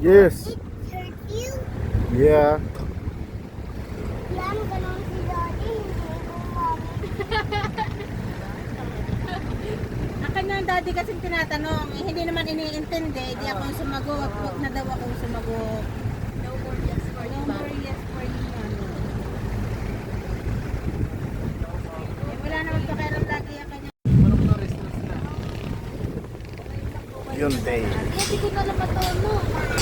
Yes. It hurt you? Yeah. Yan, ganun si Daddy. Hindi ko mommy. Akin na ang daddy kasing tinatanong, eh, hindi naman iniintindi, di ako yung sumagot, huwag na daw akong sumagot. No more yes for No you. more yes for you, ano. Eh, wala naman pakialam lagi ang kanya. Yun day. Hindi ko na naman to, no.